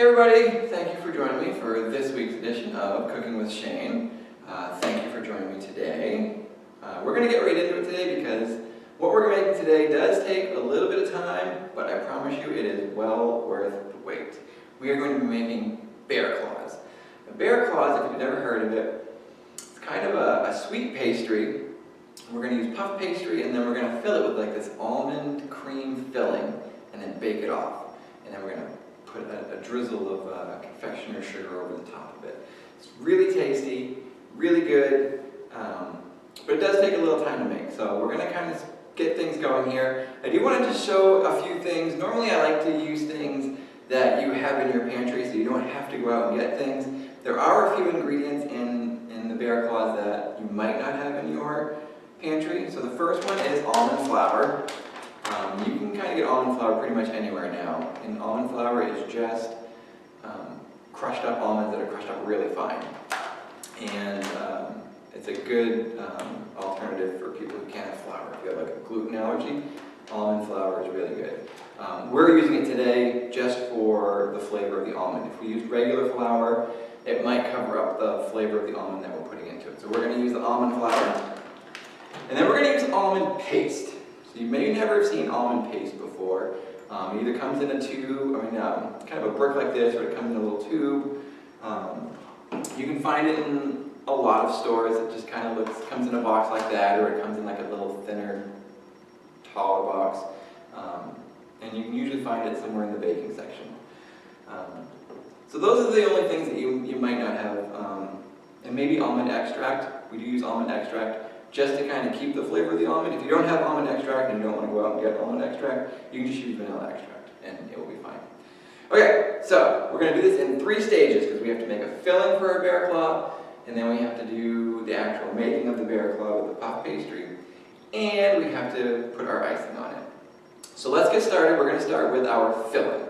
Hey everybody, thank you for joining me for this week's edition of Cooking with Shane. Thank you for joining me today. We're going to get right into it today because what we're making today does take a little bit of time, but I promise you it is well worth the wait. We are going to be making bear claws. Now, bear claws, if you've never heard of it, it's kind of a sweet pastry. We're going to use puff pastry and then we're going to fill it with like this almond cream filling and then bake it off. And then we're going to put a drizzle of confectioner's sugar over the top of it. It's really tasty, really good, but it does take a little time to make. So we're going to kind of get things going here. I do want to just show a few things. Normally I like to use things that you have in your pantry so you don't have to go out and get things. There are a few ingredients in the bear claws that you might not have in your pantry. So the first one is almond flour. You can kind of get almond flour pretty much anywhere now. And almond flour is just crushed up almonds that are crushed up really fine. And it's a good alternative for people who can't have flour. If you have like a gluten allergy, almond flour is really good. We're using it today just for the flavor of the almond. If we used regular flour, it might cover up the flavor of the almond that we're putting into it. So we're going to use the almond flour. And then we're going to use almond paste. So you may never have seen almond paste before. It either comes in a tube, kind of a brick like this, or it comes in a little tube. You can find it in a lot of stores. It just kind of comes in a box like that, or it comes in like a little thinner, taller box. And you can usually find it somewhere in the baking section. So those are the only things that you might not have. And maybe almond extract. We do use almond extract just to kind of keep the flavor of the almond. If you don't have almond extract and you don't want to go out and get almond extract, you can just use vanilla extract and it will be fine. Okay, so we're going to do this in 3 stages because we have to make a filling for our bear claw, and then we have to do the actual making of the bear claw with the puff pastry, and we have to put our icing on it. So let's get started. We're going to start with our filling.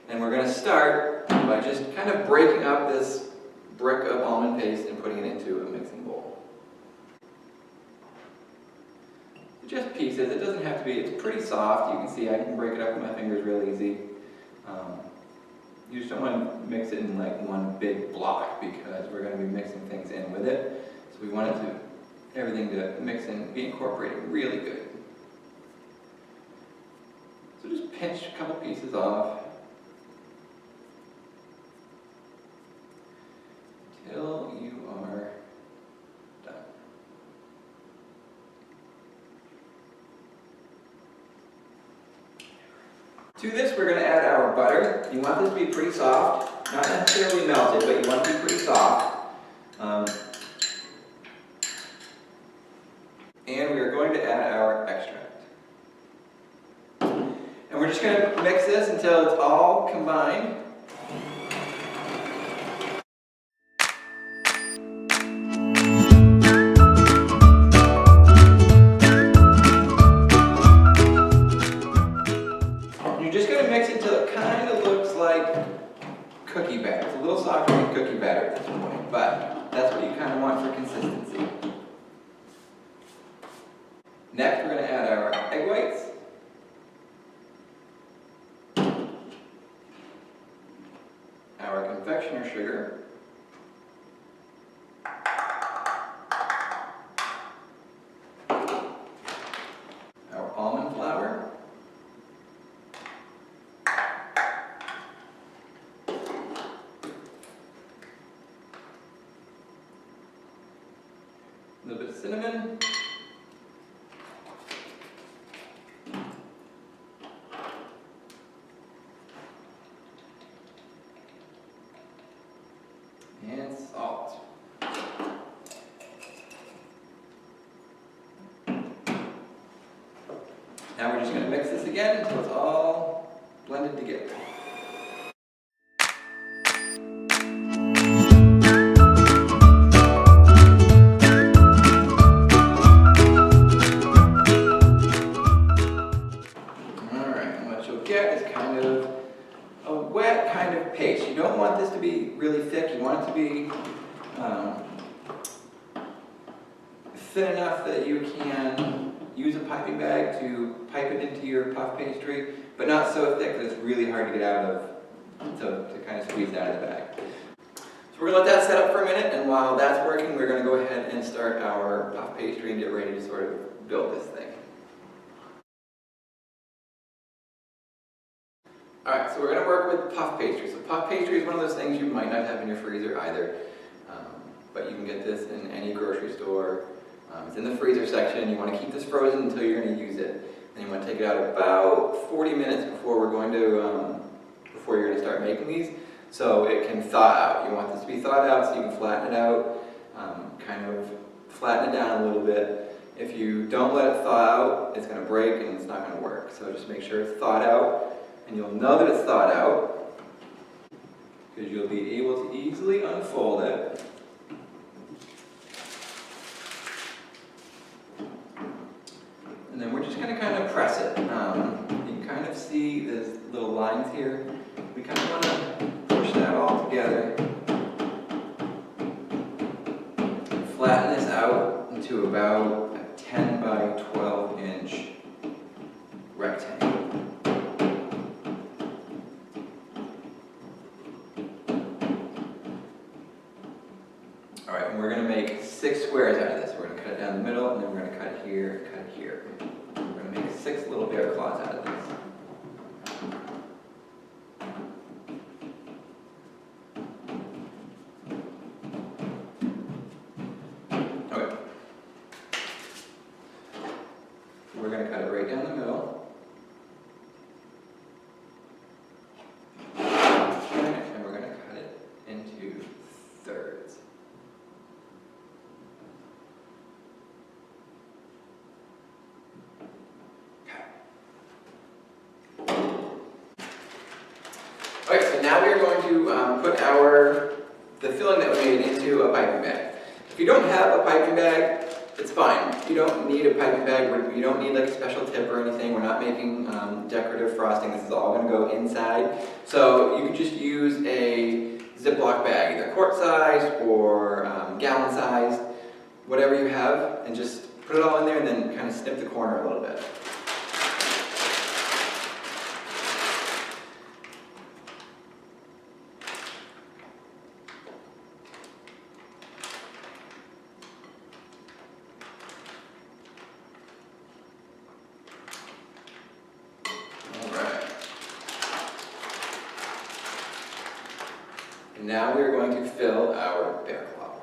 And we're going to start by just kind of breaking up this brick of almond paste and putting it into a mixing bowl. Just pieces, it doesn't have to be, it's pretty soft. You can see I can break it up with my fingers real easy. You just don't want to mix it in like one big block because we're going to be mixing things in with it. So we want everything to mix in, be incorporated really good. So just pinch a couple pieces off until you are done. To this, we're going to add our butter. You want this to be pretty soft, not necessarily melted, but you want it to be pretty soft. And we are going to add our extract. And we're just going to mix this until it's all combined. Cookie batter. It's a little softer than cookie batter at this point, but that's what you kind of want for consistency. Next, we're going to add our egg whites. Our confectioner's sugar. Our almond flour. A little bit of cinnamon. And salt. Now we're just going to mix this again until it's all blended together. Is kind of a wet kind of paste. You don't want this to be really thick. You want it to be thin enough that you can use a piping bag to pipe it into your puff pastry, but not so thick that it's really hard to get out to kind of squeeze it out of the bag. So we're going to let that set up for a minute, and while that's working, we're going to go ahead and start our puff pastry and get ready to sort of build this thing. Alright, so we're going to work with puff pastry. So puff pastry is one of those things you might not have in your freezer either, but you can get this in any grocery store. It's in the freezer section. You want to keep this frozen until you're going to use it. And you want to take it out about 40 minutes before you're going to start making these, so it can thaw out. You want this to be thawed out so you can flatten it out, kind of flatten it down a little bit. If you don't let it thaw out, it's going to break and it's not going to work. So just make sure it's thawed out, and you'll know that it's thawed out because you'll be able to easily unfold it. And then we're just going to kind of press it. You can kind of see there's little lines here. We kind of want to push that all together. Flatten this out into about a 10 by 12 inch rectangle. Alright, and we're going to make 6 squares out of this. We're going to cut it down the middle, and then we're going to cut it here, and cut it here. We're going to make 6 little bear claws out of this. Okay. We're going to cut it right down the middle. And we're going to cut it into thirds. Okay, so now we are going to put the filling that we made into a piping bag. If you don't have a piping bag, it's fine. You don't need a piping bag. You don't need like a special tip or anything. We're not making decorative frosting. This is all going to go inside. So you could just use a Ziploc bag, either quart size or gallon size, whatever you have, and just put it all in there and then kind of snip the corner a little bit. Now we are going to fill our bear claw.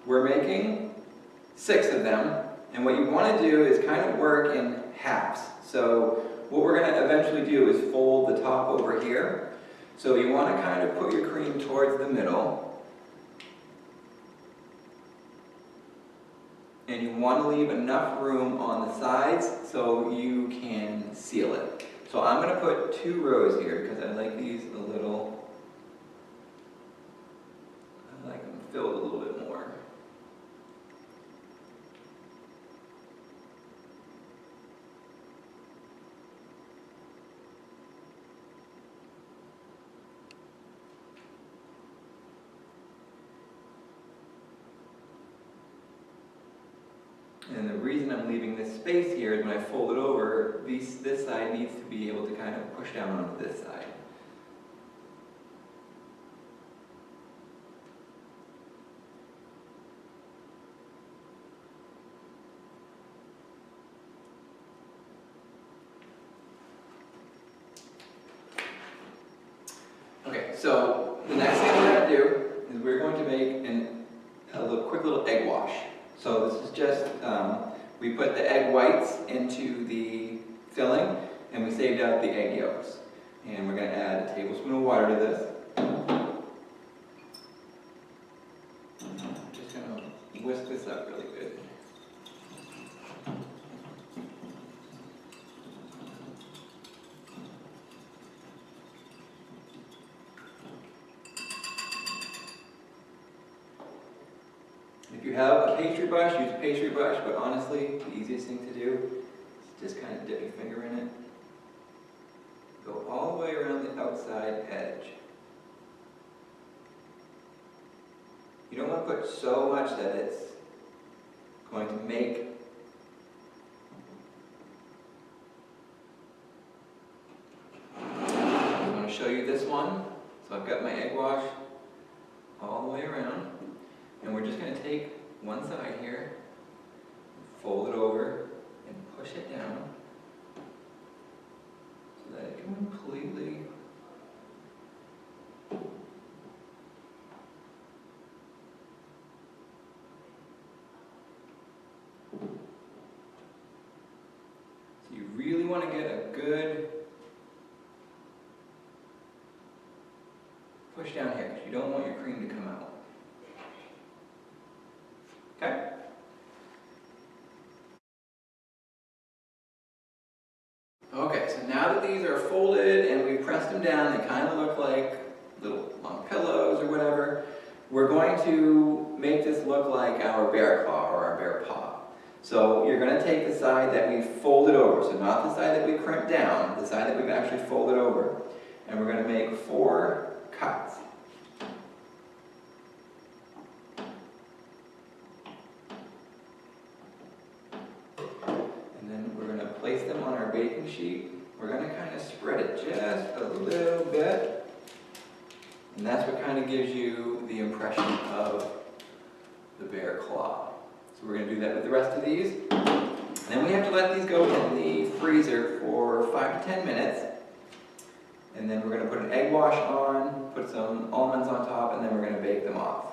We're making 6 of them, and what you want to do is kind of work in halves. So what we're going to eventually do is fold the top over here. So you want to kind of put your cream towards the middle, and you want to leave enough room on the sides so you can seal it. So I'm going to put 2 rows here because I like these a little, I like them filled a little bit more. And the reason I'm leaving this space here is when I fold it over, this side needs to be able to kind of push down onto this side. Okay, so the next thing we're going to do is we're going to make a quick little egg wash. So this is just, we put the egg whites into the filling, and we saved out the egg yolks. And we're going to add a tablespoon of water to this. Just going to whisk this up really good. If you have a pastry brush, use a pastry brush, but honestly, the easiest thing to do is just kind of dip your finger in it. Go all the way around the outside edge. You don't want to put so much that it's going to make show you this one. So I've got my egg wash all the way around, and we're just going to take one side here, fold it over, and push it down so that it can completely you really want to get a good push down here because you don't want your cream to come out. Okay? Okay, so now that these are folded and we've pressed them down, they kind of look like little long pillows or whatever, we're going to make this look like our bear claw or our bear paw. So you're going to take the side that we've folded over, so not the side that we crimped down, the side that we've actually folded over, and we're going to make 4 cuts. And then we're going to place them on our baking sheet. We're going to kind of spread it just a little bit, and that's what kind of gives you the impression of the bear claw. So we're going to do that with the rest of these. And then we have to let these go in the freezer for 5 to 10 minutes. And then we're going to put an egg wash on, put some almonds on top, and then we're going to bake them off.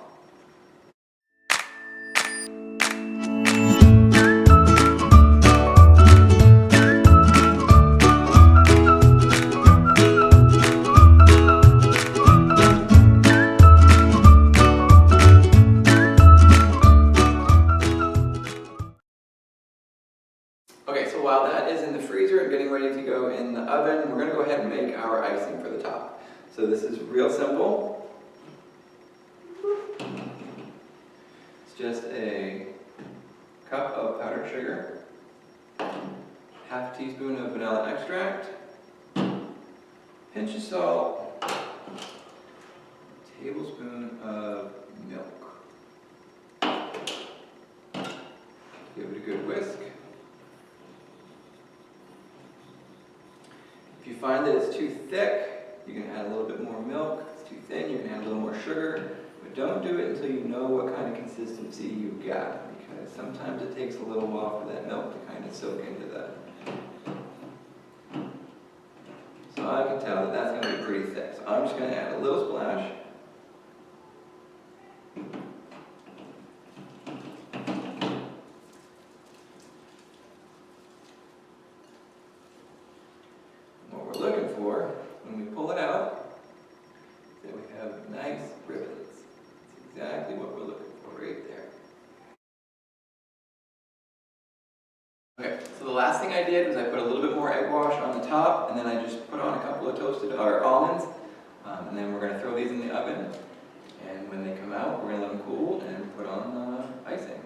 Okay, so while that is in the freezer and getting ready to go in the oven, we're going to go ahead and make our icing for the top. So this is real simple. It's just a cup of powdered sugar, half a teaspoon of vanilla extract, pinch of salt, a tablespoon of milk. Give it a good whisk. If you find that it's too thick, you can add a little bit more milk. If it's too thin, you can add a little more sugar. But don't do it until you know what kind of consistency you've got, because sometimes it takes a little while for that milk to kind of soak into that. So I can tell that that's going to be pretty thick. So I'm just going to add a little splash. Looking for, when we pull it out, that we have nice ribbons. That's exactly what we're looking for right there. Okay, so the last thing I did was I put a little bit more egg wash on the top, and then I just put on a couple of toasted almonds, and then we're going to throw these in the oven, and when they come out, we're going to let them cool and put on the icing.